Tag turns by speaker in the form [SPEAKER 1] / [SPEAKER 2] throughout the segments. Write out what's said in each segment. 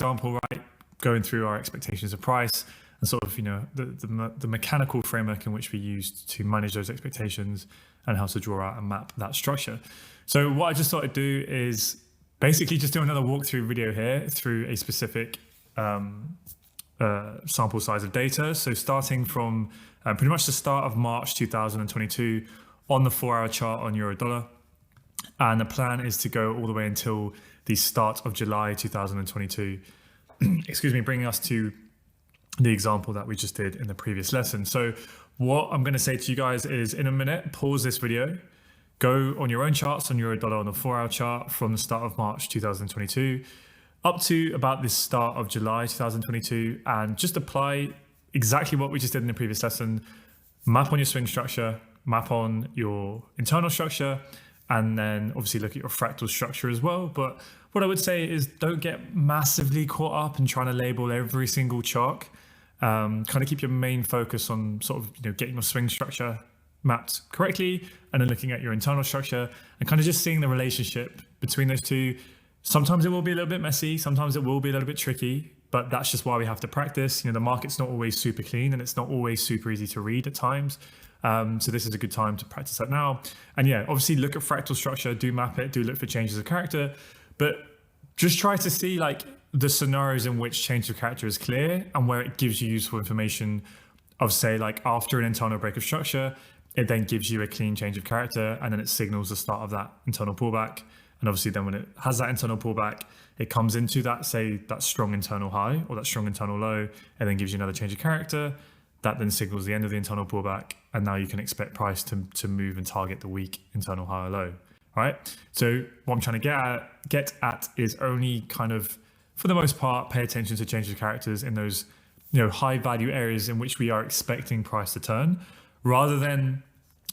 [SPEAKER 1] example, right, going through our expectations of price and sort of, the mechanical framework in which we use to manage those expectations and how to draw out and map that structure. So what I just thought I'd do is basically just do another walkthrough video here through a specific sample size of data. So starting from pretty much the start of March 2022 on the 4-hour chart on euro dollar. And the plan is to go all the way until the start of July 2022. Excuse me, bringing us to the example that we just did in the previous lesson. So what I'm going to say to you guys is, in a minute, pause this video, go on your own charts on euro dollar on the 4-hour chart from the start of March 2022 up to about the start of July 2022, and just apply exactly what we just did in the previous lesson. Map on your swing structure, map on your internal structure, and then obviously look at your fractal structure as well. But what I would say is, don't get massively caught up in trying to label every single chalk. Kind of keep your main focus on sort of getting your swing structure mapped correctly, and then looking at your internal structure and kind of just seeing the relationship between those two. Sometimes it will be a little bit messy, sometimes it will be a little bit tricky, but that's just why we have to practice. The market's not always super clean, and it's not always super easy to read at times. So this is a good time to practice that now. And yeah, obviously look at fractal structure, do map it, do look for changes of character, but just try to see like the scenarios in which change of character is clear and where it gives you useful information of, say, like after an internal break of structure, it then gives you a clean change of character, and then it signals the start of that internal pullback. And obviously then when it has that internal pullback, it comes into that, say, that strong internal high or that strong internal low, and then gives you another change of character. That then signals the end of the internal pullback. And now you can expect price to move and target the weak internal high or low. All right. So what I'm trying to get at is only kind of, for the most part, pay attention to changes of characters in those, high value areas in which we are expecting price to turn, rather than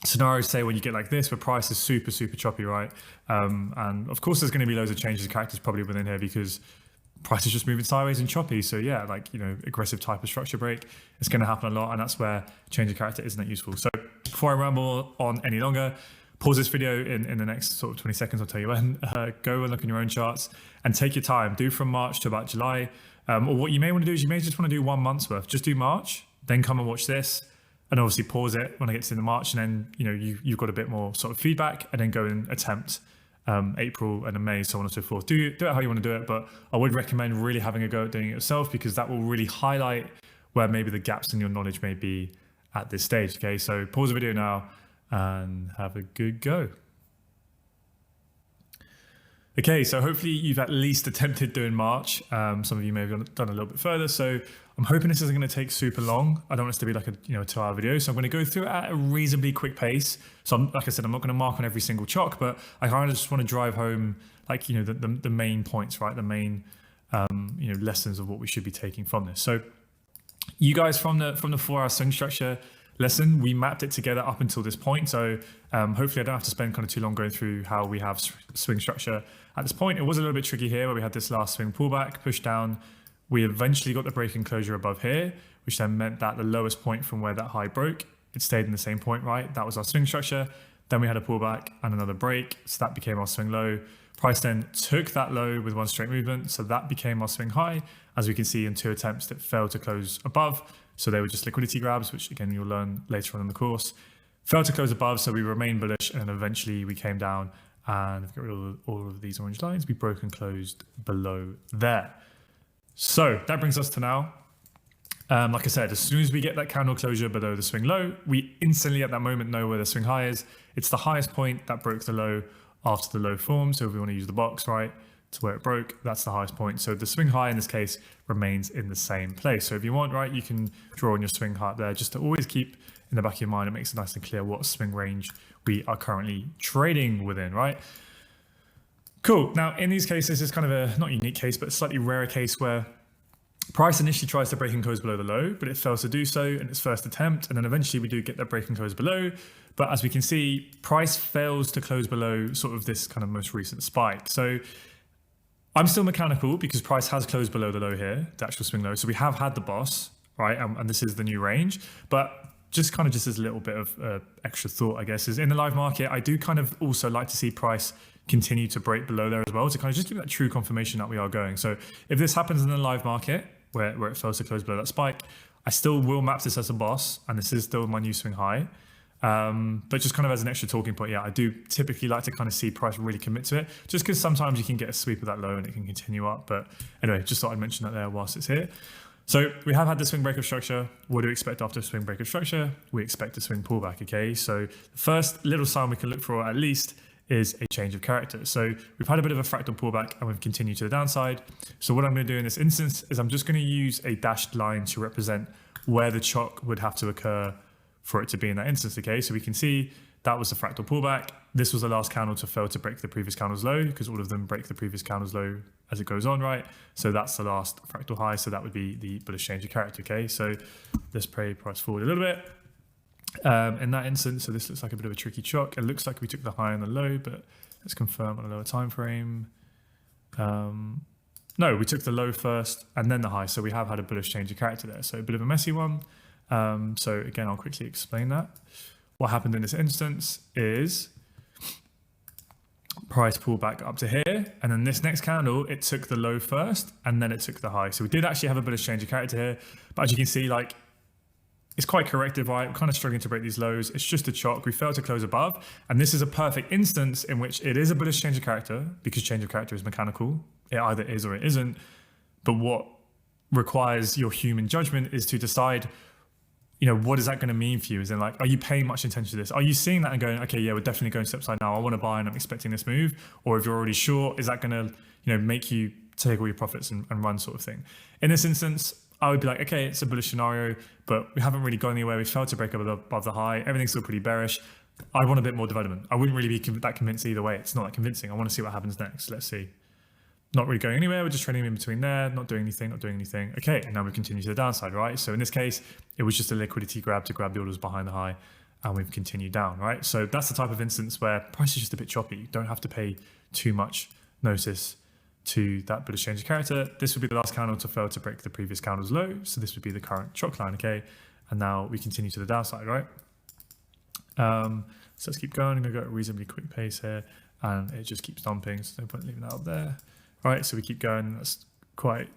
[SPEAKER 1] scenarios, say, when you get like this, where price is super, super choppy, right? And of course, there's going to be loads of changes of characters probably within here because price is just moving sideways and choppy. So yeah, like, aggressive type of structure break, it's going to happen a lot. And that's where change of character isn't that useful. So before I ramble on any longer, pause this video in the next sort of 20 seconds, I'll tell you when. Go and look in your own charts and take your time. Do from March to about July. Or what you may want to do is you may just want to do 1 month's worth. Just do March, then come and watch this. And obviously pause it when I get to the March, and then you've got a bit more sort of feedback, and then go and attempt April and then May, so on and so forth. Do it how you want to do it, but I would recommend really having a go at doing it yourself, because that will really highlight where maybe the gaps in your knowledge may be at this stage. Okay, so pause the video now and have a good go. Okay, so hopefully you've at least attempted doing March. Some of you may have done a little bit further. So I'm hoping this isn't going to take super long. I don't want this to be like a 2-hour video. So I'm going to go through it at a reasonably quick pace. So like I said, I'm not going to mark on every single chalk, but I kind of just want to drive home like, the main points, right? The main, lessons of what we should be taking from this. So you guys from the 4-hour swing structure lesson, we mapped it together up until this point. So hopefully I don't have to spend kind of too long going through how we have swing structure at this point. It was a little bit tricky here where we had this last swing pullback, push down. We eventually got the break and closure above here, which then meant that the lowest point from where that high broke, it stayed in the same point, right? That was our swing structure. Then we had a pullback and another break. So that became our swing low. Price then took that low with one straight movement. So that became our swing high. As we can see in 2 attempts, it failed to close above. So they were just liquidity grabs, which again, you'll learn later on in the course. Failed to close above, so we remained bullish, and then eventually we came down, and if we get rid of all of these orange lines, we broke and closed below there. So that brings us to now. Like I said, as soon as we get that candle closure below the swing low, we instantly at that moment know where the swing high is. It's the highest point that broke the low after the low form. So if we want to use the box, right, to where it broke, that's the highest point. So the swing high in this case remains in the same place. So if you want, right, you can draw on your swing high there just to always keep in the back of your mind. It makes it nice and clear what swing range we are currently trading within, right? Cool. Now, in these cases, it's kind of a not unique case, but a slightly rarer case where price initially tries to break and close below the low, but it fails to do so in its first attempt. And then eventually we do get that break and close below. But as we can see, price fails to close below sort of this kind of most recent spike. So I'm still mechanical because price has closed below the low here, the actual swing low. So we have had the boss, right? And this is the new range. But just as a little bit of extra thought, I guess, is in the live market, I do kind of also like to see price continue to break below there as well to kind of just give that true confirmation that we are going. So if this happens in the live market where it fails to close below that spike, I still will map this as a boss, and this is still my new swing high. But just kind of as an extra talking point, yeah, I do typically like to kind of see price really commit to it, just because sometimes you can get a sweep of that low and it can continue up. But anyway, just thought I'd mention that there whilst it's here. So we have had the swing break of structure. What do we expect after a swing break of structure? We expect a swing pullback, okay? So the first little sign we can look for at least is a change of character. So we've had a bit of a fractal pullback and we've continued to the downside. So what I'm going to do in this instance is I'm just going to use a dashed line to represent where the chock would have to occur for it to be in that instance, okay? So we can see that was the fractal pullback. This was the last candle to fail to break the previous candle's low, because all of them break the previous candle's low as it goes on, right? So that's the last fractal high. So that would be the bullish change of character, okay? So let's pray price forward a little bit. In that instance, so this looks like a bit of a tricky chock. It looks like we took the high and the low, but let's confirm on a lower time frame. No, we took the low first and then the high. So we have had a bullish change of character there. So a bit of a messy one. So again, I'll quickly explain that. What happened in this instance is price pulled back up to here, and then this next candle, it took the low first and then it took the high. So we did actually have a bullish change of character here, but as you can see, like, it's quite corrective, right? We're kind of struggling to break these lows. It's just a chock. We failed to close above. And this is a perfect instance in which it is a bullish change of character, because change of character is mechanical. It either is or it isn't. But what requires your human judgment is to decide, you know, what is that going to mean for you? Is in, like, are you paying much attention to this? Are you seeing that and going, okay, yeah, we're definitely going step side now. I want to buy and I'm expecting this move. Or if you're already short, is that going to, you know, make you take all your profits and run, sort of thing? In this instance, I would be like, okay, it's a bullish scenario, but we haven't really gone anywhere. We failed to break above the high. Everything's still pretty bearish. I want a bit more development. I wouldn't really be that convinced either way. It's not that convincing. I want to see what happens next. Let's see. Not really going anywhere. We're just trading in between there, not doing anything, not doing anything. Okay, and now we continue to the downside, right? So in this case, it was just a liquidity grab to grab the orders behind the high, and we've continued down, right? So that's the type of instance where price is just a bit choppy. You don't have to pay too much notice to that bullish change of character. This would be the last candle to fail to break the previous candle's low. So this would be the current chock line, okay? And now we continue to the downside, right? So let's keep going. I'm gonna go at a reasonably quick pace here, and it just keeps dumping. So no point leaving that up there. All right, so we keep going. That's quite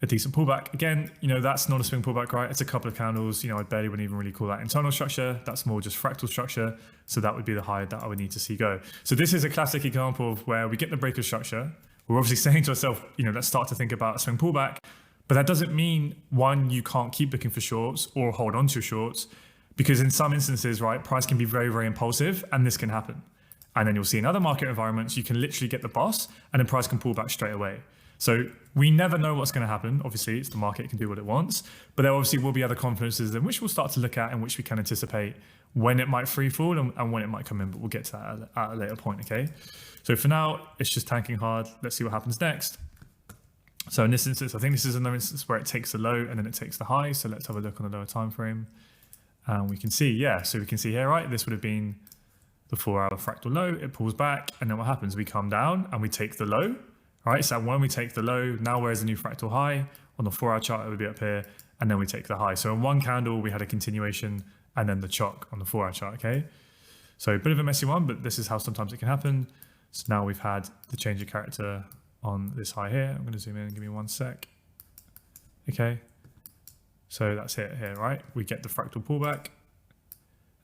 [SPEAKER 1] a decent pullback. Again, you know, that's not a swing pullback, right? It's a couple of candles. You know, I barely wouldn't even really call that internal structure. That's more just fractal structure. So that would be the high that I would need to see go. So this is a classic example of where we get the break of structure. We're obviously saying to ourselves, you know, let's start to think about a swing pullback. But that doesn't mean, one, you can't keep looking for shorts or hold on to shorts, because in some instances, right, price can be very, very impulsive, and this can happen. And then you'll see in other market environments, you can literally get the boss and then price can pull back straight away. So we never know what's going to happen. Obviously, it's the market, it can do what it wants, but there obviously will be other confluences in which we'll start to look at, in which we can anticipate when it might free fall and when it might come in, but we'll get to that at a later point, okay? So for now, it's just tanking hard. Let's see what happens next. So in this instance, I think this is another instance where it takes the low and then it takes the high. So let's have a look on the lower time frame. And we can see, yeah, so we can see here, right, this would have been the 4-hour fractal low. It pulls back, and then what happens? We come down and we take the low, right? So when we take the low, now where's the new fractal high? On the 4-hour chart, it would be up here, and then we take the high. So in one candle, we had a continuation and then the chock on the 4-hour chart, okay? So a bit of a messy one, but this is how sometimes it can happen. So now we've had the change of character on this high here. I'm going to zoom in and give me 1 sec. Okay. So that's it here, right? We get the fractal pullback.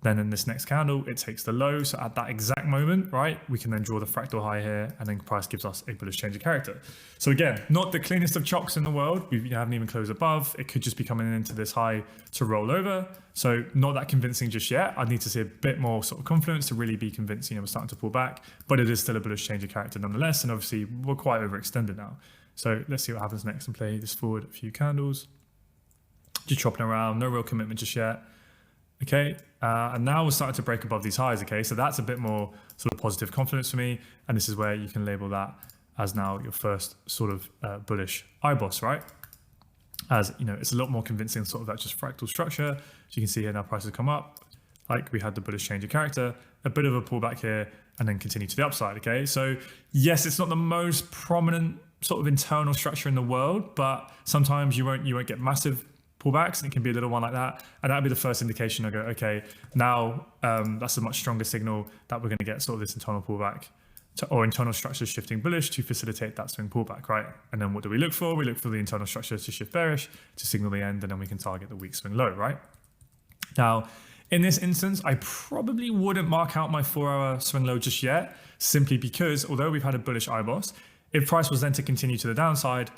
[SPEAKER 1] Then in this next candle, it takes the low. So at that exact moment, right, we can then draw the fractal high here, and then price gives us a bullish change of character. So again, not the cleanest of chocks in the world. We haven't even closed above. It could just be coming into this high to roll over. So not that convincing just yet. I need to see a bit more sort of confluence to really be convinced, you know, we're starting to pull back, but it is still a bullish change of character nonetheless. And obviously we're quite overextended now. So let's see what happens next and play this forward a few candles. Just chopping around, no real commitment just yet. Okay, and now we're starting to break above these highs, okay? So that's a bit more sort of positive confidence for me, and this is where you can label that as now your first sort of bullish IBOS, right? As, you know, it's a lot more convincing sort of that just fractal structure. As you can see here, now prices come up, like we had the bullish change of character, a bit of a pullback here, and then continue to the upside, okay? So yes, it's not the most prominent sort of internal structure in the world, but sometimes you won't get massive pullbacks, and it can be a little one like that, and that'd be the first indication. I go, okay, now that's a much stronger signal that we're going to get sort of this internal pullback or internal structures shifting bullish to facilitate that swing pullback, right? And then what do we look for? We look for the internal structure to shift bearish to signal the end, and then we can target the weak swing low, right? Now, in this instance, I probably wouldn't mark out my 4-hour swing low just yet, simply because although we've had a bullish IBOS, if price was then to continue to the downside,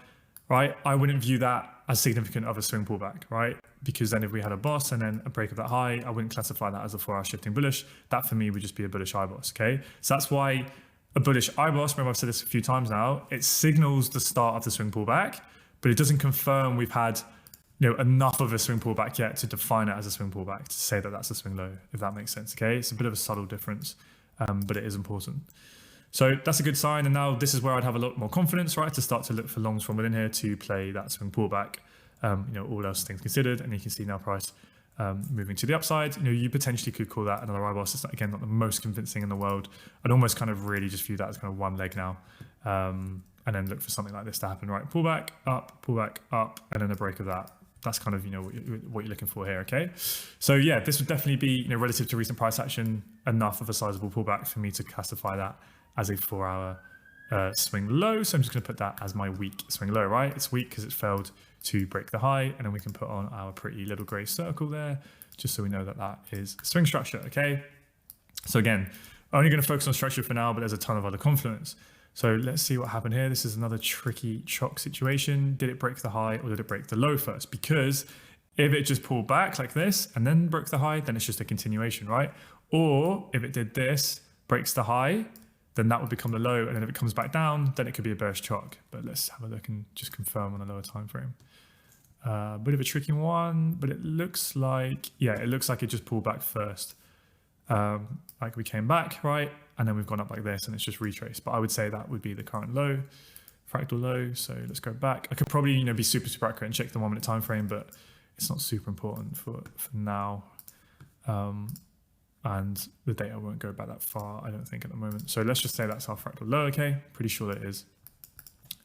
[SPEAKER 1] right, I wouldn't view that as significant of a swing pullback, right? Because then if we had a boss and then a break of that high, I wouldn't classify that as a 4-hour shifting bullish. That for me would just be a bullish IBOS, okay? So that's why a bullish IBOS, remember I've said this a few times now, it signals the start of the swing pullback, but it doesn't confirm we've had enough of a swing pullback yet to define it as a swing pullback, to say that that's a swing low, if that makes sense, okay? It's a bit of a subtle difference, but it is important. So that's a good sign. And now this is where I'd have a lot more confidence, right, to start to look for longs from within here to play that swing pullback, all else things considered. And you can see now price moving to the upside. You potentially could call that another IBOS. It's not the most convincing in the world. I'd almost kind of really just view that as kind of one leg now. And then look for something like this to happen, right? Pullback, up, and then a break of that. That's kind of, what you're looking for here, okay? So yeah, this would definitely be, relative to recent price action, enough of a sizable pullback for me to classify that as a 4-hour swing low. So I'm just going to put that as my weak swing low, right? It's weak because it failed to break the high, and then we can put on our pretty little gray circle there, just so we know that that is swing structure, okay? So again, only going to focus on structure for now, but there's a ton of other confluence. So let's see what happened here. This is another tricky chock situation. Did it break the high or did it break the low first? Because if it just pulled back like this and then broke the high, then it's just a continuation, right? Or if it did this, breaks the high, then that would become the low. And then if it comes back down, then it could be a bearish chock. But let's have a look and just confirm on a lower time frame. Bit of a tricky one, but it looks like, it looks like it just pulled back first. Like we came back, right? And then we've gone up like this and it's just retraced. But I would say that would be the current low, fractal low. So let's go back. I could probably, be super accurate and check the 1 minute time frame, but it's not super important for now. And the data won't go back that far, I don't think, at the moment. So let's just say that's our fractal low, okay? Pretty sure that is.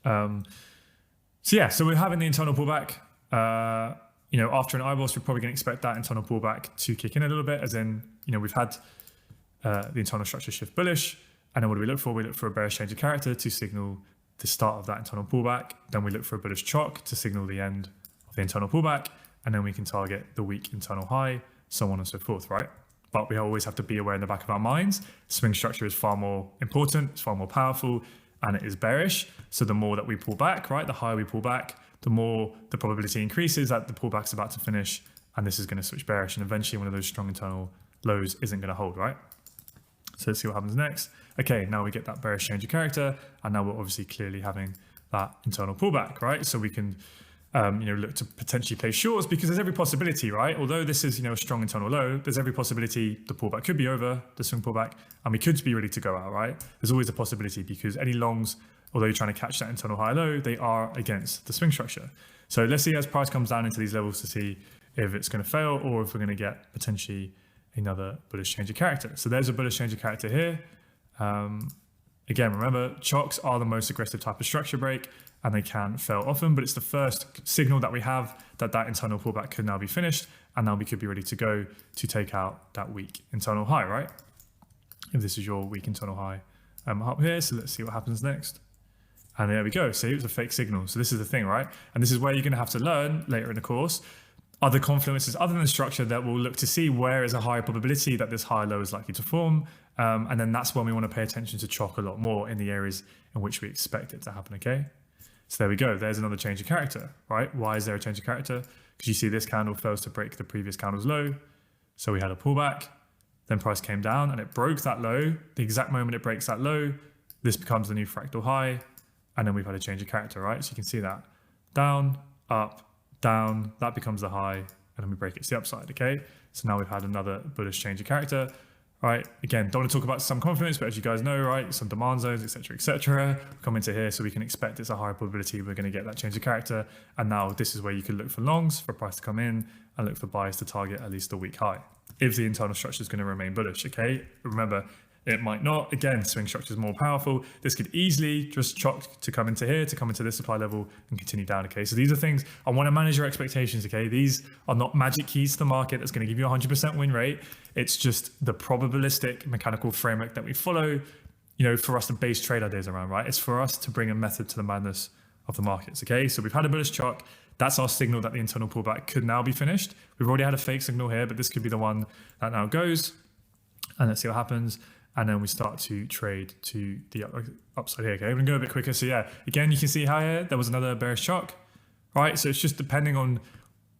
[SPEAKER 1] So we're having the internal pullback. After an IBOS, we're probably going to expect that internal pullback to kick in a little bit, as in, we've had the internal structure shift bullish. And then what do we look for? We look for a bearish change of character to signal the start of that internal pullback. Then we look for a bullish chock to signal the end of the internal pullback. And then we can target the weak internal high, so on and so forth, right? But we always have to be aware in the back of our minds, swing structure is far more important, it's far more powerful, and it is bearish. So the more that we pull back, right, the higher we pull back, the more the probability increases that the pullback's about to finish, and this is going to switch bearish, and eventually one of those strong internal lows isn't going to hold, right? So let's see what happens next. Okay, now we get that bearish change of character, and now we're obviously clearly having that internal pullback, right? So we can look to potentially play shorts, because there's every possibility, right? Although this is, a strong internal low, there's every possibility the pullback could be over, the swing pullback, and we could be ready to go out, right? There's always a possibility, because any longs, although you're trying to catch that internal high low, they are against the swing structure. So let's see as price comes down into these levels to see if it's going to fail or if we're going to get potentially another bullish change of character. So there's a bullish change of character here. Again, remember, chocks are the most aggressive type of structure break, and they can fail often, but it's the first signal that we have that that internal pullback could now be finished, and now we could be ready to go to take out that weak internal high, right? If this is your weak internal high up here, so let's see what happens next. And there we go. See, it was a fake signal. So this is the thing, right? And this is where you're going to have to learn later in the course other confluences other than the structure that will look to see where is a higher probability that this high low is likely to form. And then that's when we want to pay attention to chock a lot more in the areas in which we expect it to happen, okay? So there we go. There's another change of character, right? Why is there a change of character? Because you see this candle fails to break the previous candle's low. So we had a pullback, then price came down and it broke that low. The exact moment it breaks that low, this becomes the new fractal high. And then we've had a change of character, right? So you can see that down, up, down, that becomes the high, and then we break it to the upside, okay? So now we've had another bullish change of character, right? Again, don't want to talk about some confidence, but as you guys know, right, some demand zones, etc., come into here, so we can expect it's a higher probability we're going to get that change of character. And now this is where you can look for longs for price to come in and look for buys to target at least a weak high if the internal structure is going to remain bullish, okay? Remember, it might not. Again, swing structure is more powerful. This could easily just chock to come into here, to come into this supply level and continue down, okay? So these are things, I want to manage your expectations, okay? These are not magic keys to the market that's going to give you a 100% win rate. It's just the probabilistic mechanical framework that we follow for us to base trade ideas around, right? It's for us to bring a method to the madness of the markets, okay? So we've had a bullish chalk. That's our signal that the internal pullback could now be finished. We've already had a fake signal here, but this could be the one that now goes. And let's see what happens. And then we start to trade to the upside here, okay? I'm gonna go a bit quicker. So yeah, again, you can see how here, there was another bearish chalk, right? So it's just depending on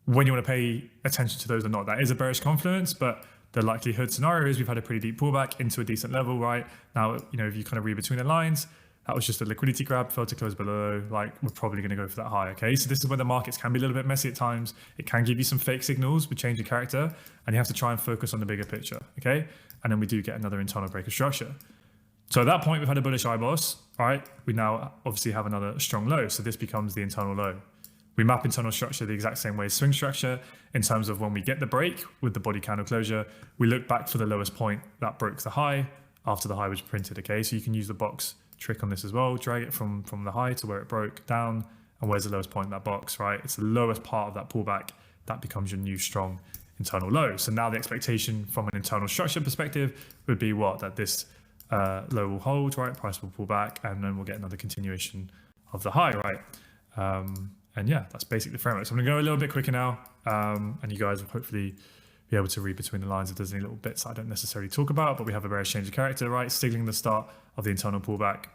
[SPEAKER 1] when you wanna pay attention to those or not. That is a bearish confluence, but the likelihood scenario is we've had a pretty deep pullback into a decent level, right? Now, if you kind of read between the lines, that was just a liquidity grab, fell to close below, like we're probably gonna go for that high, okay? So this is where the markets can be a little bit messy at times. It can give you some fake signals with changing character, and you have to try and focus on the bigger picture, okay? And then we do get another internal break of structure. So at that point, we've had a bullish IBOS, right? We now obviously have another strong low. So this becomes the internal low. We map internal structure the exact same way as swing structure in terms of when we get the break with the body candle closure, we look back for the lowest point that broke the high after the high was printed, okay? So you can use the box trick on this as well, drag it from the high to where it broke down, and where's the lowest point in that box, right? It's the lowest part of that pullback that becomes your new strong internal low. So now the expectation from an internal structure perspective would be what? That this low will hold, right? Price will pull back, and then we'll get another continuation of the high, right? And yeah, that's basically the framework. So I'm gonna go a little bit quicker now, and you guys will hopefully be able to read between the lines if there's any little bits I don't necessarily talk about, but we have a bearish change of character, right? Signaling the start of the internal pullback.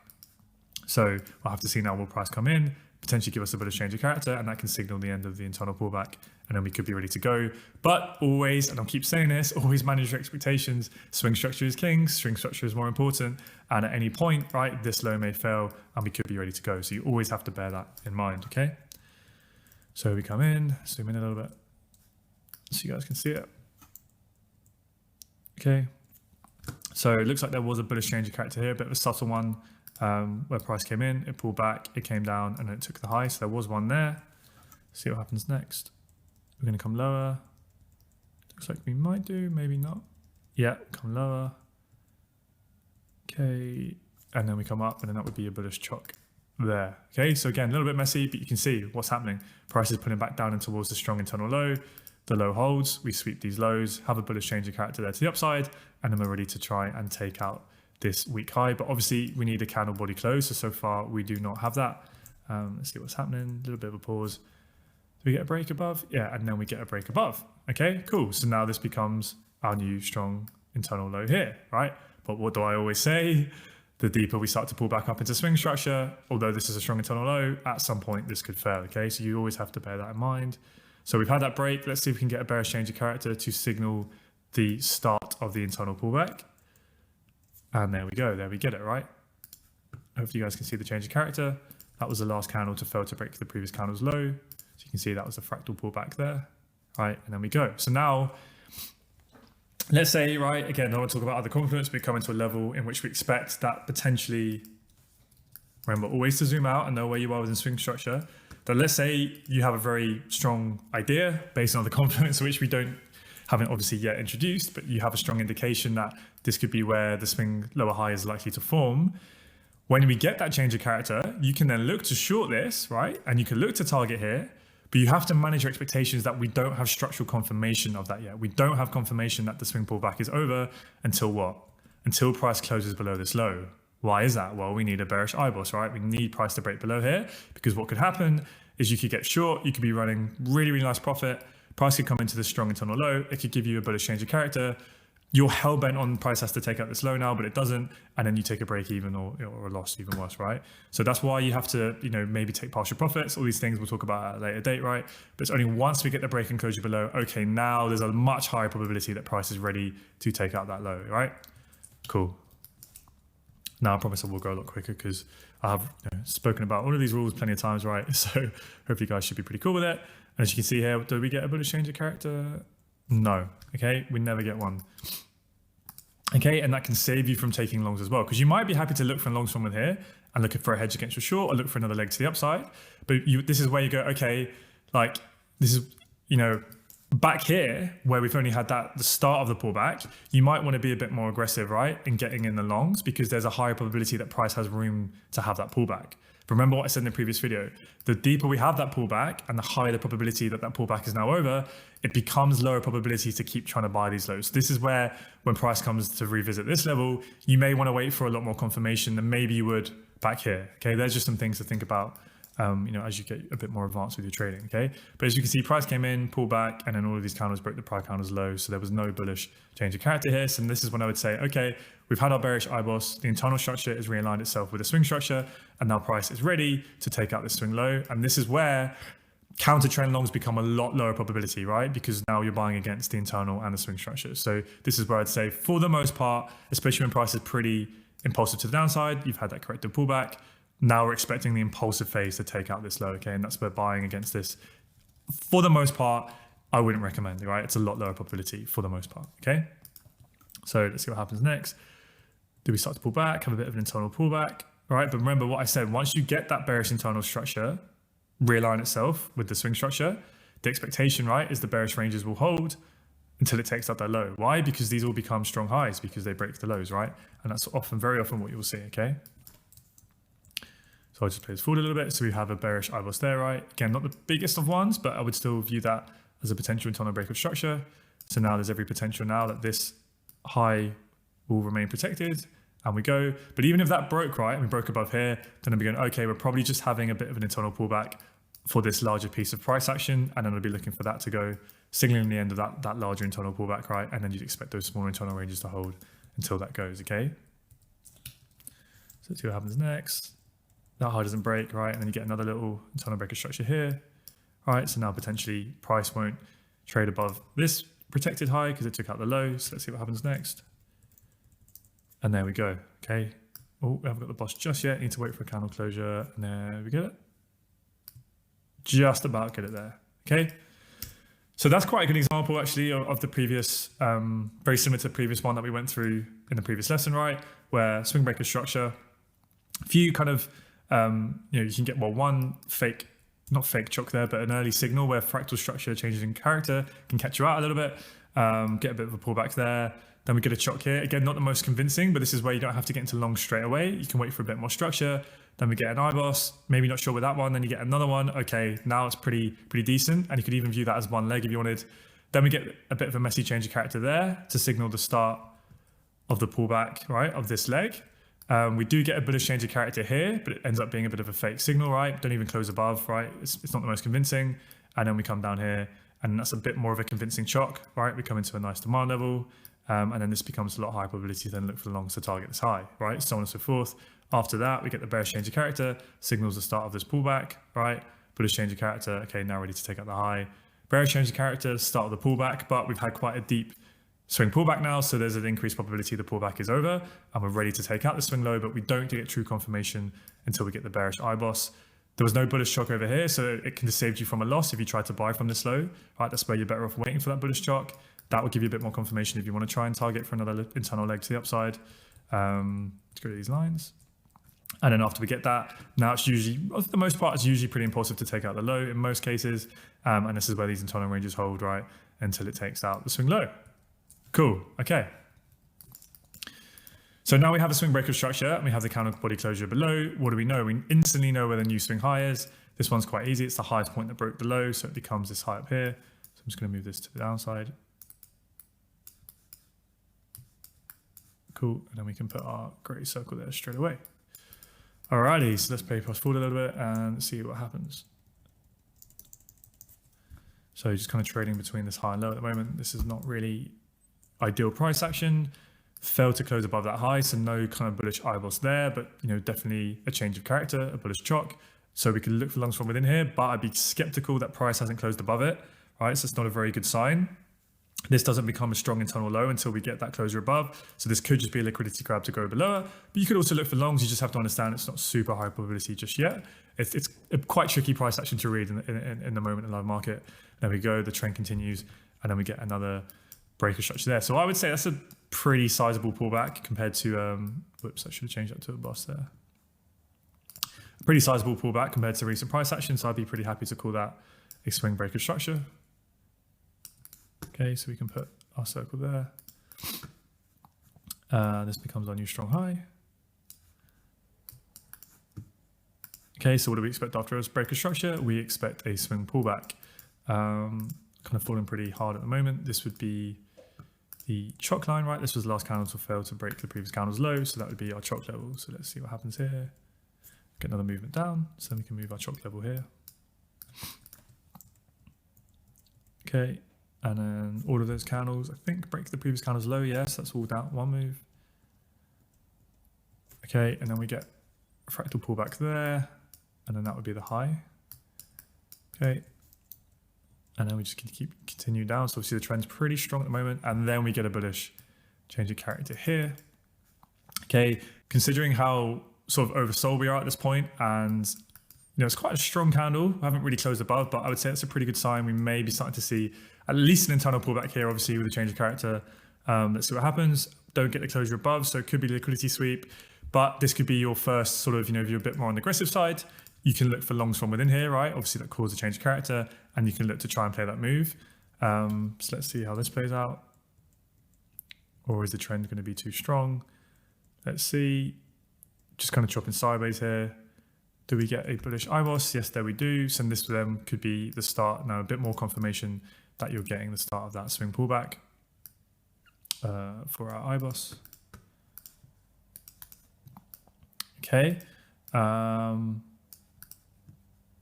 [SPEAKER 1] So we'll have to see now, will price come in, potentially give us a bit of change of character, and that can signal the end of the internal pullback, and then we could be ready to go. But always, and I'll keep saying this, always manage your expectations. Swing structure is king, swing structure is more important, and at any point, right, this low may fail, and we could be ready to go. So you always have to bear that in mind, okay? So we come in, zoom in a little bit, so you guys can see it. Okay, so it looks like there was a bullish change of character here, a bit of a subtle one, where price came in, it pulled back, it came down, and then it took the high. So there was one there. See what happens next. We're going to come lower. Looks like we might do, maybe not. Yeah, come lower. Okay, and then we come up, and then that would be a bullish chalk there. Okay, so again, a little bit messy, but you can see what's happening. Price is pulling back down and towards the strong internal low. The low holds, we sweep these lows, have a bullish change of character there to the upside, and then we're ready to try and take out this weak high. But obviously we need a candle body close, so far we do not have that. Let's see what's happening, a little bit of a pause. Do we get a break above? Yeah, and then we get a break above. Okay, cool. So now this becomes our new strong internal low here, right? But what do I always say? The deeper we start to pull back up into swing structure, although this is a strong internal low, at some point this could fail, okay? So you always have to bear that in mind. So we've had that break. Let's see if we can get a bearish change of character to signal the start of the internal pullback. And there we go. There we get it, right? Hopefully you guys can see the change of character. That was the last candle to fail to break the previous candle's low. So you can see that was the fractal pullback there, right? And then we go. So now, let's say, right, again, I don't want to talk about other confluence, but we come into a level in which we expect that potentially, remember always to zoom out and know where you are within swing structure. But let's say you have a very strong idea based on the confluence, which we haven't obviously yet introduced, but you have a strong indication that this could be where the swing lower high is likely to form. When we get that change of character, you can then look to short this, right? And you can look to target here, but you have to manage your expectations that we don't have structural confirmation of that yet. We don't have confirmation that the swing pullback is over until what? Until price closes below this low. Why is that? Well, we need a bearish IBOS, right? We need price to break below here, because what could happen is you could get short, you could be running really, really nice profit. Price could come into this strong internal low. It could give you a bullish change of character. You're hell bent on price has to take out this low now, but it doesn't. And then you take a break even or a loss, even worse, right? So that's why you have to, maybe take partial profits. All these things we'll talk about at a later date, right? But it's only once we get the break and closure below, okay, now there's a much higher probability that price is ready to take out that low, right? Cool. Now I promise I will go a lot quicker because I have spoken about all of these rules plenty of times, right? So hopefully you guys should be pretty cool with it. And as you can see here, do we get a bullish change of character? No, okay, we never get one. Okay, and that can save you from taking longs as well, because you might be happy to look for longs from with here and look for a hedge against your short or look for another leg to the upside. But this is where you go, okay, like this is, back here where we've only had the start of the pullback, you might want to be a bit more aggressive, right, in getting in the longs, because there's a higher probability that price has room to have that pullback. But remember what I said in the previous video, the deeper we have that pullback and the higher the probability that that pullback is now over, it becomes lower probability to keep trying to buy these lows. This is where when price comes to revisit this level, you may want to wait for a lot more confirmation than maybe you would back here. Okay, there's just some things to think about. As you get a bit more advanced with your trading, okay? But as you can see, price came in, pulled back, and then all of these candles broke the prior candles low, so there was no bullish change of character here. So this is when I would say, okay, we've had our bearish IBOS, the internal structure has realigned itself with the swing structure, and now price is ready to take out this swing low. And this is where counter trend longs become a lot lower probability, right? Because now you're buying against the internal and the swing structure. So this is where I'd say, for the most part, especially when price is pretty impulsive to the downside, you've had that corrective pullback. Now we're expecting the impulsive phase to take out this low, okay? And that's where buying against this, for the most part, I wouldn't recommend, right? It's a lot lower probability for the most part, okay? So let's see what happens next. Do we start to pull back, have a bit of an internal pullback, right? But remember what I said, once you get that bearish internal structure, realign itself with the swing structure, the expectation, right, is the bearish ranges will hold until it takes out that low. Why? Because these will become strong highs because they break the lows, right? And that's very often what you'll see, okay? So I'll just play this forward a little bit. So we have a bearish IBOS there, right? Again, not the biggest of ones, but I would still view that as a potential internal break of structure. So now there's every potential now that this high will remain protected, and we go. But even if that broke, right, and we broke above here, then I'll be going, okay, we're probably just having a bit of an internal pullback for this larger piece of price action, and then I'll be looking for that to go, signaling the end of that larger internal pullback, right? And then you'd expect those smaller internal ranges to hold until that goes, okay? So let's see what happens next. That high doesn't break, right? And then you get another little internal break of structure here. All right, so now potentially price won't trade above this protected high because it took out the low. So let's see what happens next. And there we go, okay? Oh, we haven't got the boss just yet. Need to wait for a candle closure. And there we get it. Just about get it there, okay? So that's quite a good example actually of the previous, very similar to the previous one that we went through in the previous lesson, right? Where swing breaker structure, a few kind of, you can get, well, one fake, not fake chock there, but an early signal where fractal structure changes in character can catch you out a little bit, get a bit of a pullback there. Then we get a chock here. Again, not the most convincing, but this is where you don't have to get into long straight away. You can wait for a bit more structure. Then we get an IBOS, maybe not sure with that one. Then you get another one. Okay, now it's pretty decent. And you could even view that as one leg if you wanted. Then we get a bit of a messy change of character there to signal the start of the pullback, right, of this leg. We do get a bullish change of character here, but it ends up being a bit of a fake signal, right? Don't even close above, right? It's not the most convincing. And then we come down here, and that's a bit more of a convincing chock, right? We come into a nice demand level, and then this becomes a lot higher probability to then look for the longs to target this high, right? So on and so forth. After that, we get the bearish change of character, signals the start of this pullback, right? Bullish change of character, okay, now ready to take out the high. Bearish change of character, start of the pullback, but we've had quite a deep swing pullback now, so there's an increased probability the pullback is over and we're ready to take out the swing low, but we don't get true confirmation until we get the bearish IBOS. There was no bullish chock over here, so it can have saved you from a loss if you try to buy from this low, right? That's where you're better off waiting for that bullish chock. That will give you a bit more confirmation if you want to try and target for another internal leg to the upside. Let's go to these lines. And then after we get that, now it's usually, for the most part, it's usually pretty impulsive to take out the low in most cases. And this is where these internal ranges hold, right, until it takes out the swing low. Cool, okay. So now we have a swing breaker structure and we have the counter body closure below. What do we know? We instantly know where the new swing high is. This one's quite easy. It's the highest point that broke the low, so it becomes this high up here. So I'm just going to move this to the downside. Cool, and then we can put our gray circle there straight away. Alrighty, so let's play fast forward a little bit and see what happens. So just kind of trading between this high and low at the moment. This is not really ideal price action. Failed to close above that high, so no kind of bullish IBOS there, but definitely a change of character, a bullish chock. So we could look for longs from within here, but I'd be skeptical that price hasn't closed above it, right? So it's not a very good sign. This doesn't become a strong internal low until we get that closure above. So this could just be a liquidity grab to go below. But you could also look for longs. You just have to understand it's not super high probability just yet. It's a quite tricky price action to read in the moment in the live market. There we go. The trend continues, and then we get another breaker structure there. So I would say that's a pretty sizable pullback compared to, whoops, I should have changed that to a boss there. A pretty sizable pullback compared to recent price action. So I'd be pretty happy to call that a swing breaker structure. Okay, so we can put our circle there. This becomes our new strong high. Okay, so what do we expect after a break of structure? We expect a swing pullback. Kind of falling pretty hard at the moment. This would be the chalk line, right? This was the last candle to fail to break the previous candle's low, so that would be our chalk level. So let's see what happens here. Get another movement down, so then we can move our chalk level here. Okay, and then all of those candles, I think, break the previous candle's low. Yes, that's all down one move. Okay, and then we get a fractal pullback there, and then that would be the high. Okay, and then we just continue down. So obviously the trend's pretty strong at the moment, and then we get a bullish change of character here. Okay, considering how sort of oversold we are at this point, and you know, it's quite a strong candle. I haven't really closed above, but I would say it's a pretty good sign. We may be starting to see at least an internal pullback here, obviously with a change of character. Let's see what happens. Don't get the closure above, so it could be liquidity sweep, but this could be your first sort of, you know, if you're a bit more on the aggressive side, you can look for longs from within here, right? Obviously that caused a change of character, and you can look to try and play that move. So let's see how this plays out. Or is the trend going to be too strong? Let's see. Just kind of chopping sideways here. Do we get a bullish IBOS? Yes, there we do. So this for them could be the start. Now a bit more confirmation that you're getting the start of that swing pullback for our IBOS. Okay.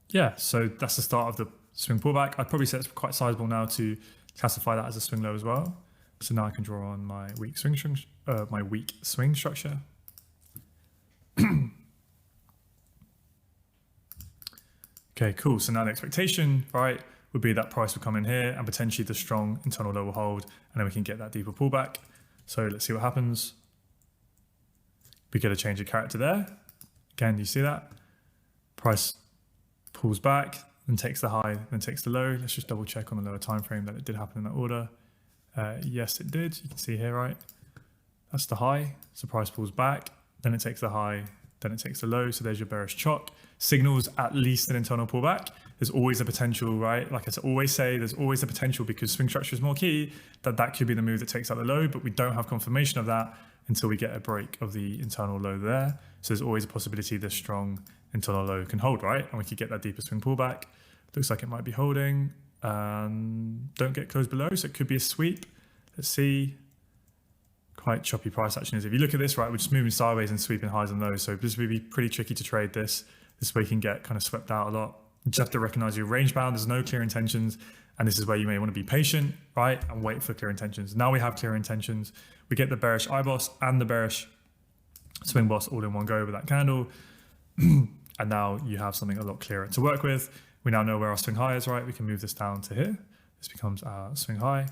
[SPEAKER 1] Yeah, so that's the start of the swing pullback. I'd probably say it's quite sizable now to classify that as a swing low as well. So now I can draw on my weak swing structure. Okay, cool. So now the expectation, right, would be that price will come in here and potentially the strong internal low will hold, and then we can get that deeper pullback. So let's see what happens. We get a change of character there. Again, do you see that? Price pulls back, then takes the high, then takes the low. Let's just double check on the lower time frame that it did happen in that order. Yes, it did. You can see here, right? That's the high. So price pulls back, then it takes the high, then it takes the low. So there's your bearish chalk. Signals at least an internal pullback. There's always a potential, right? Like I always say, there's always a potential, because swing structure is more key, that could be the move that takes out the low, but we don't have confirmation of that until we get a break of the internal low there. So there's always a possibility this strong internal low can hold, right? And we could get that deeper swing pullback. Looks like it might be holding. Don't get closed below, so it could be a sweep. Let's see. Quite choppy price action is. If you look at this, right, we're just moving sideways and sweeping highs and lows. So this would be pretty tricky to trade this. This way you can get kind of swept out a lot. You just have to recognize your range bound. There's no clear intentions. And this is where you may want to be patient, right? And wait for clear intentions. Now we have clear intentions. We get the bearish IBOS and the bearish swing boss all in one go with that candle. And now you have something a lot clearer to work with. We now know where our swing high is, right? We can move this down to here. This becomes our swing high.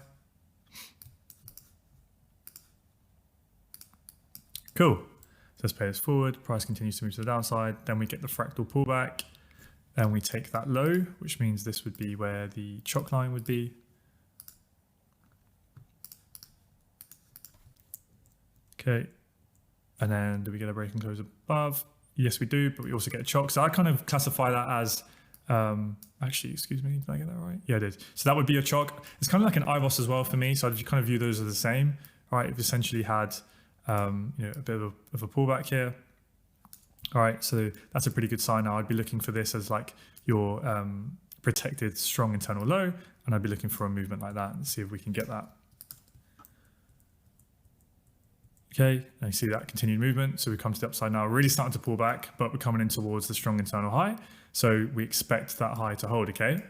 [SPEAKER 1] Cool. So let's play this forward. Price continues to move to the downside. Then we get the fractal pullback. Then we take that low, which means this would be where the chalk line would be. Okay. And then do we get a break and close above? Yes, we do, but we also get a chalk. So I kind of classify that as, actually, excuse me, did I get that right? Yeah, I did. So that would be a chalk. It's kind of like an IBOS as well for me. So I kind of view those as the same, right? We've essentially had you know, a bit of a pullback here. All right, so that's a pretty good sign. Now I'd be looking for this as like your protected strong internal low, and I'd be looking for a movement like that and see if we can get that. Okay, and you see that continued movement. So we come to the upside now, really starting to pull back, but we're coming in towards the strong internal high. So we expect that high to hold, okay?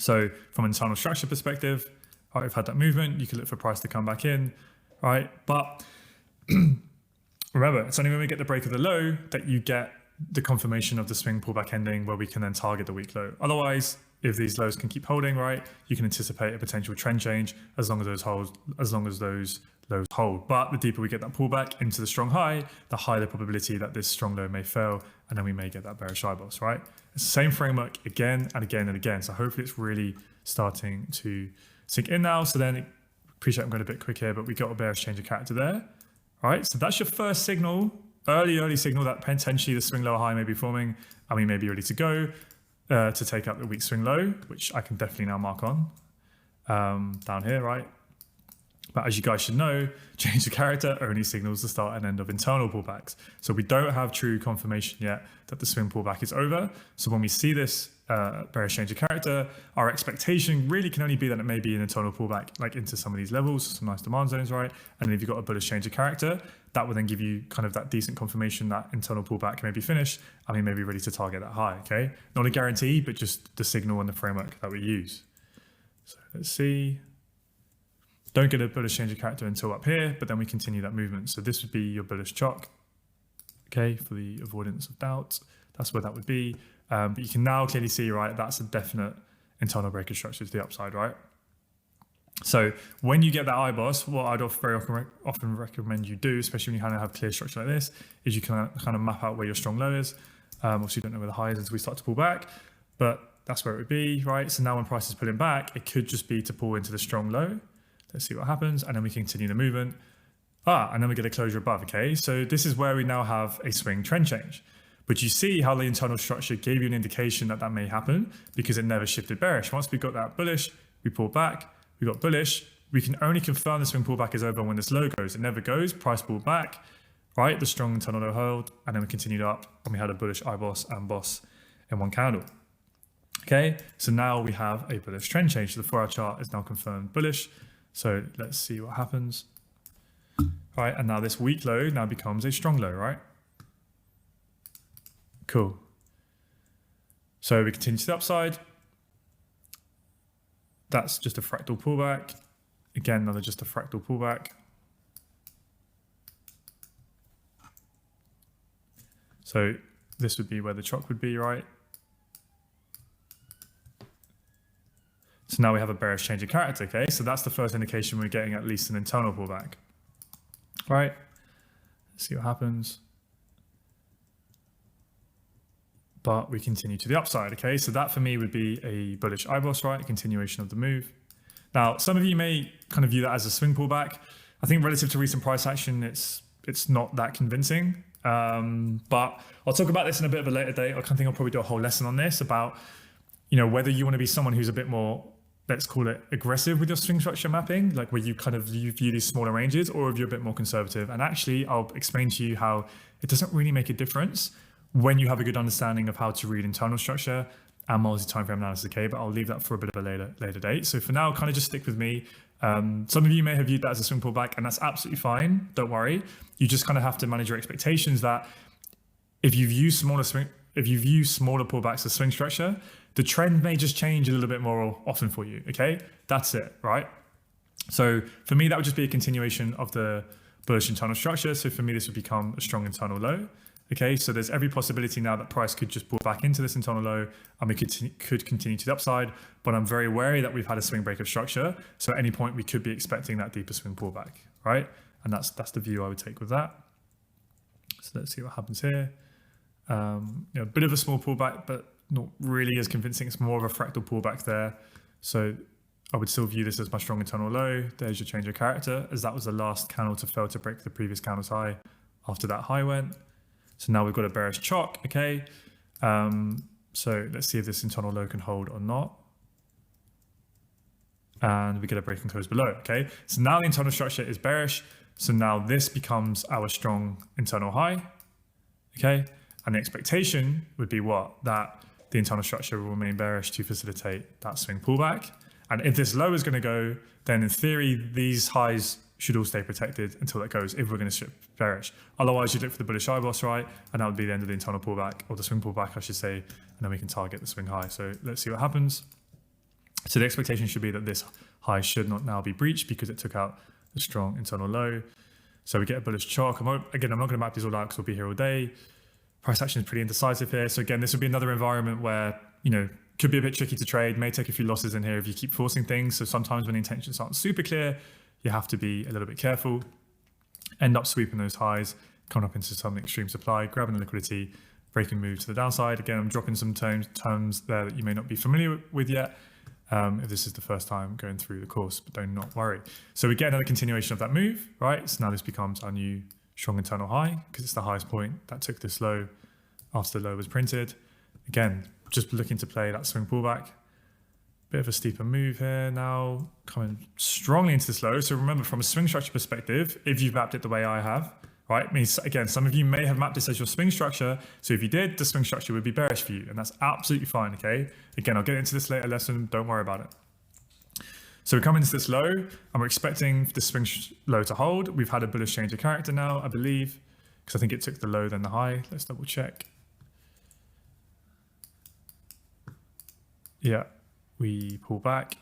[SPEAKER 1] So from an internal structure perspective, all right, we've had that movement. You can look for price to come back in, all right? But remember, it's only when we get the break of the low that you get the confirmation of the swing pullback ending, where we can then target the weak low. Otherwise, if these lows can keep holding, right, you can anticipate a potential trend change as long as those lows hold. But the deeper we get that pullback into the strong high, the higher the probability that this strong low may fail, and then we may get that bearish IBOS, right? It's the same framework again and again and again. So hopefully it's really starting to sink in now. So then, appreciate I'm going a bit quick here, but we got a bearish change of character there. All right, so that's your first signal, early signal that potentially the swing low high may be forming, and we may be ready to go to take out the weak swing low, which I can definitely now mark on down here, right? But as you guys should know, change of character only signals the start and end of internal pullbacks. So we don't have true confirmation yet that the swing pullback is over. So when we see this bearish change of character, our expectation really can only be that it may be an internal pullback like into some of these levels, some nice demand zones, right? And then if you've got a bullish change of character, that will then give you kind of that decent confirmation that internal pullback may be finished and we may be ready to target that high, okay? Not a guarantee, but just the signal and the framework that we use. So let's see. Don't get a bullish change of character until up here, but then we continue that movement. So this would be your bullish chalk, okay, for the avoidance of doubt. That's where that would be. But you can now clearly see, right, that's a definite internal breaker structure to the upside, right? So when you get that IBOS, what I'd very often recommend you do, especially when you kind of have clear structure like this, is you can kind of map out where your strong low is. Obviously, you don't know where the high is until we start to pull back, but that's where it would be, right? So now when price is pulling back, it could just be to pull into the strong low. Let's see what happens, and then we continue the movement. And then we get a closure above, okay? So this is where we now have a swing trend change. But you see how the internal structure gave you an indication that that may happen because it never shifted bearish. Once we got that bullish, we pulled back, we got bullish. We can only confirm the swing pullback is over when this low goes. It never goes, price pulled back, right? The strong internal low hold, and then we continued up and we had a bullish IBOS and boss in one candle. Okay, so now we have a bullish trend change. So the 4-hour chart is now confirmed bullish. So let's see what happens. Right, and now this weak low now becomes a strong low, right? Cool. So we continue to the upside. That's just a fractal pullback. Again, another just a fractal pullback. So this would be where the chalk would be, right? So now we have a bearish change of character, okay? So that's the first indication we're getting at least an internal pullback. All right, let's see what happens. But we continue to the upside, okay? So that for me would be a bullish IBOS, right? A continuation of the move. Now, some of you may kind of view that as a swing pullback. I think relative to recent price action, it's not that convincing. But I'll talk about this in a bit of a later date. I think I'll probably do a whole lesson on this about, you know, whether you want to be someone who's a bit more, let's call it aggressive with your swing structure mapping, like where you view these smaller ranges, or if you're a bit more conservative. And actually, I'll explain to you how it doesn't really make a difference when you have a good understanding of how to read internal structure and multi-time frame analysis, okay? But I'll leave that for a bit of a later date. So for now, kind of just stick with me. Some of you may have viewed that as a swing pullback, and that's absolutely fine. Don't worry. You just kind of have to manage your expectations that if you view smaller pullbacks as swing structure, the trend may just change a little bit more often for you, okay? That's it, right? So for me, that would just be a continuation of the bullish internal structure. So for me, this would become a strong internal low. Okay, so there's every possibility now that price could just pull back into this internal low and we could continue to the upside, but I'm very wary that we've had a swing break of structure. So at any point we could be expecting that deeper swing pullback, right? And that's the view I would take with that. So let's see what happens here. A bit of a small pullback, but not really as convincing. It's more of a fractal pullback there. So I would still view this as my strong internal low. There's your change of character, as that was the last candle to fail to break the previous candle's high after that high went. So now we've got a bearish chalk, okay? So let's see if this internal low can hold or not. And we get a break and close below, okay? So now the internal structure is bearish. So now this becomes our strong internal high, okay? And the expectation would be what? That the internal structure will remain bearish to facilitate that swing pullback. And if this low is gonna go, then in theory, these highs should all stay protected until it goes, if we're going to strip bearish. Otherwise, you'd look for the bullish IBOS, right? And that would be the end of the internal pullback, or the swing pullback, I should say, and then we can target the swing high. So let's see what happens. So the expectation should be that this high should not now be breached because it took out the strong internal low. So we get a bullish chalk. Again, I'm not going to map these all out because we'll be here all day. Price action is pretty indecisive here. So again, this would be another environment where, could be a bit tricky to trade, may take a few losses in here if you keep forcing things. So sometimes when the intentions aren't super clear, you have to be a little bit careful, end up sweeping those highs, coming up into some extreme supply, grabbing the liquidity, breaking move to the downside. Again, I'm dropping some terms there that you may not be familiar with yet if this is the first time going through the course, but do not worry. So we get another continuation of that move, right? So now this becomes our new strong internal high because it's the highest point that took this low after the low was printed. Again, just looking to play that swing pullback. Bit of a steeper move here now, coming strongly into this low. So remember, from a swing structure perspective, if you've mapped it the way I have, right? Means again, some of you may have mapped this as your swing structure. So if you did, the swing structure would be bearish for you, and that's absolutely fine, okay? Again, I'll get into this later lesson, don't worry about it. So we're coming into this low, and we're expecting the swing low to hold. We've had a bullish change of character now, I believe, because I think it took the low, then the high. Let's double check. Yeah, we pull back,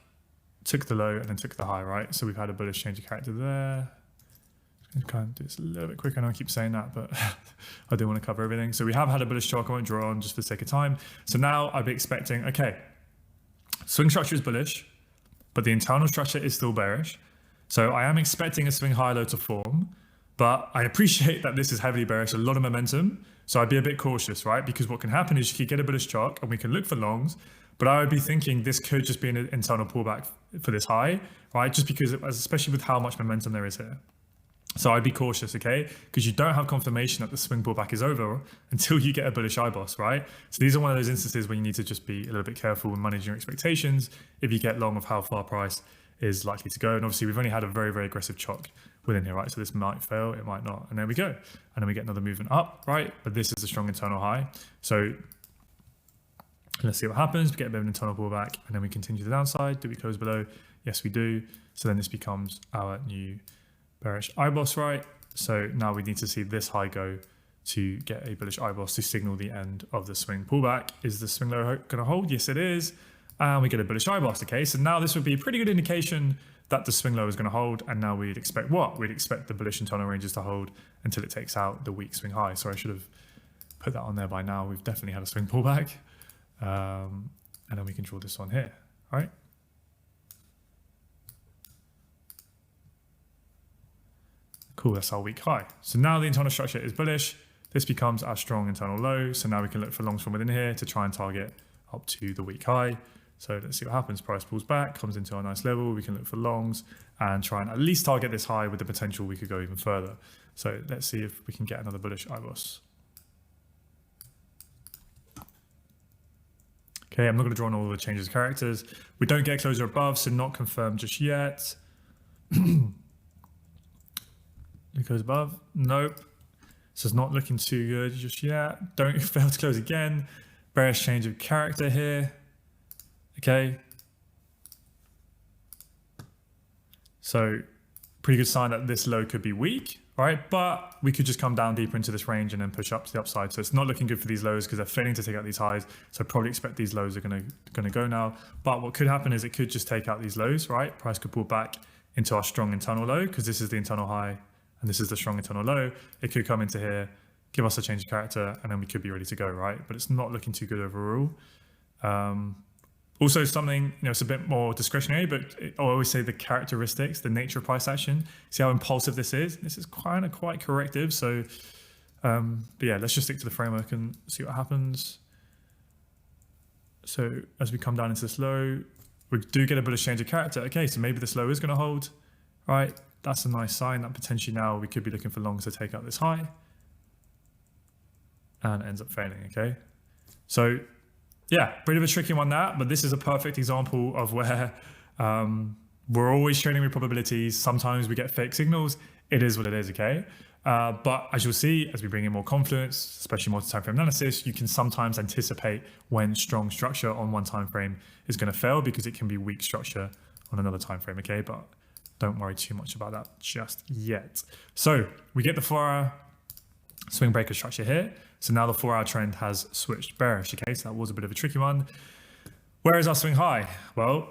[SPEAKER 1] took the low, and then took the high, right? So we've had a bullish change of character there. I'm going to kind of do this a little bit quicker. I know I keep saying that, but I do want to cover everything. So we have had a bullish chalk. I won't draw on just for the sake of time. So now I'd be expecting, okay, swing structure is bullish, but the internal structure is still bearish. So I am expecting a swing high low to form, but I appreciate that this is heavily bearish, a lot of momentum. So I'd be a bit cautious, right? Because what can happen is you could get a bullish chalk and we can look for longs, but I would be thinking this could just be an internal pullback for this high, right? Just because, especially with how much momentum there is here. So I'd be cautious, okay? Because you don't have confirmation that the swing pullback is over until you get a bullish IBOS, right? So these are one of those instances where you need to just be a little bit careful when managing your expectations if you get long of how far price is likely to go. And obviously we've only had a very, very aggressive chalk within here, right? So this might fail, it might not. And there we go. And then we get another movement up, right? But this is a strong internal high. So let's see what happens. We get a bit of an internal pullback and then we continue the downside. Do we close below? Yes, we do. So then this becomes our new bearish IBOS, right? So now we need to see this high go to get a bullish IBOS to signal the end of the swing pullback. Is the swing low going to hold? Yes, it is. And we get a bullish IBOS, okay? So now this would be a pretty good indication that the swing low is going to hold. And now we'd expect what? We'd expect the bullish internal ranges to hold until it takes out the weak swing high. So I should have put that on there by now. We've definitely had a swing pullback. And then we can draw this one here, all right? Cool, that's our weak high. So now the internal structure is bullish. This becomes our strong internal low. So now we can look for longs from within here to try and target up to the weak high. So let's see what happens. Price pulls back, comes into our nice level. We can look for longs and try and at least target this high with the potential we could go even further. So let's see if we can get another bullish IBOS. Okay, I'm not going to draw on all the changes of characters. We don't get closer above, so not confirmed just yet. It goes above. Nope. So it's not looking too good just yet. Don't fail to close again. Bearish change of character here. Okay. So pretty good sign that this low could be weak, right? But we could just come down deeper into this range and then push up to the upside. So it's not looking good for these lows because they're failing to take out these highs. So probably expect these lows are going to go now. But what could happen is it could just take out these lows, right? Price could pull back into our strong internal low because this is the internal high. And this is the strong internal low. It could come into here, give us a change of character, and then we could be ready to go, right? But it's not looking too good overall. Also something, it's a bit more discretionary, but I always say the characteristics, the nature of price action. See how impulsive this is? This is kind of quite corrective. So, but yeah, let's just stick to the framework and see what happens. So as we come down into this low, we do get a bullish change of character. Okay, so maybe this low is going to hold, right? That's a nice sign that potentially now we could be looking for longs to take out this high and it ends up failing, okay? So yeah, bit of a tricky one that, but this is a perfect example of where we're always trading with probabilities. Sometimes we get fake signals. It is what it is, okay? But as you'll see, as we bring in more confluence, especially multi-time frame analysis, you can sometimes anticipate when strong structure on one time frame is going to fail because it can be weak structure on another time frame, okay? But don't worry too much about that just yet. So we get the 4-hour swing breaker structure here. So now the 4-hour trend has switched bearish, okay? So that was a bit of a tricky one. Where is our swing high? Well,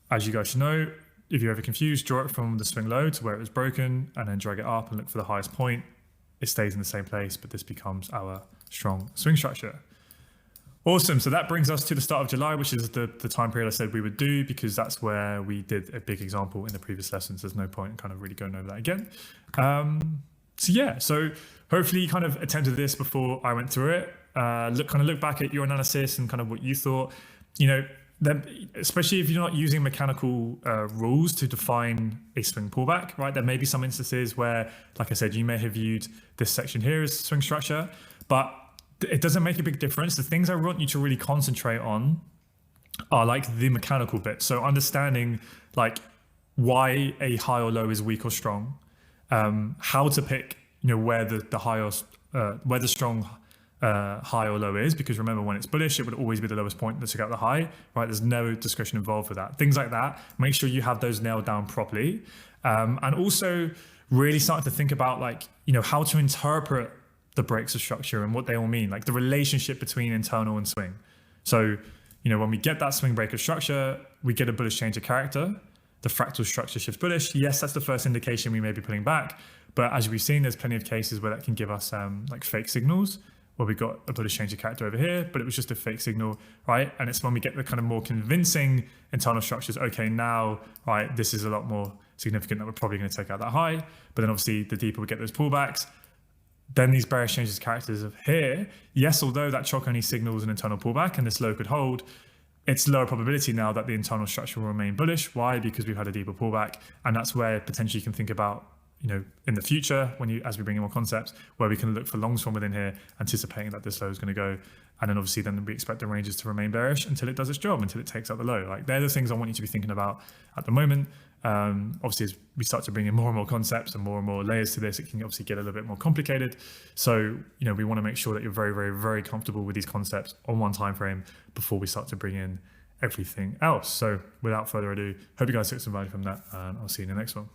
[SPEAKER 1] as you guys should know, if you're ever confused, draw it from the swing low to where it was broken and then drag it up and look for the highest point. It stays in the same place, but this becomes our strong swing structure. Awesome, so that brings us to the start of July, which is the time period I said we would do because that's where we did a big example in the previous lessons. There's no point in kind of really going over that again. So yeah, so hopefully you kind of attempted this before I went through it. Look back at your analysis and kind of what you thought, then, especially if you're not using mechanical rules to define a swing pullback, right? There may be some instances where, like I said, you may have viewed this section here as swing structure, but it doesn't make a big difference. The things I want you to really concentrate on are like the mechanical bits. So understanding like why a high or low is weak or strong, how to pick, where the high or where the strong high or low is, because remember, when it's bullish, it would always be the lowest point that took out the high, right? There's no discretion involved with that. Things like that, make sure you have those nailed down properly. And also really starting to think about like, how to interpret the breaks of structure and what they all mean, like the relationship between internal and swing. So, when we get that swing break of structure, we get a bullish change of character. The fractal structure shifts bullish. Yes, that's the first indication we may be pulling back. But as we've seen, there's plenty of cases where that can give us like fake signals, where we got a bullish change of character over here, but it was just a fake signal, right? And it's when we get the kind of more convincing internal structures, okay, now, right, this is a lot more significant that we're probably going to take out that high. But then obviously the deeper we get those pullbacks, then these bearish changes of characters of here, yes, although that chalk only signals an internal pullback and this low could hold, it's lower probability now that the internal structure will remain bullish. Why? Because we've had a deeper pullback. And that's where potentially you can think about, in the future, as we bring in more concepts, where we can look for longs from within here, anticipating that this low is going to go. And then obviously then we expect the ranges to remain bearish until it does its job, until it takes out the low. Like they're the things I want you to be thinking about at the moment. Obviously, as we start to bring in more concepts and more layers to this, it can obviously get a little bit more complicated. So, we want to make sure that you're very, very, very comfortable with these concepts on one time frame before we start to bring in everything else. So without further ado, hope you guys took some value from that, and I'll see you in the next one.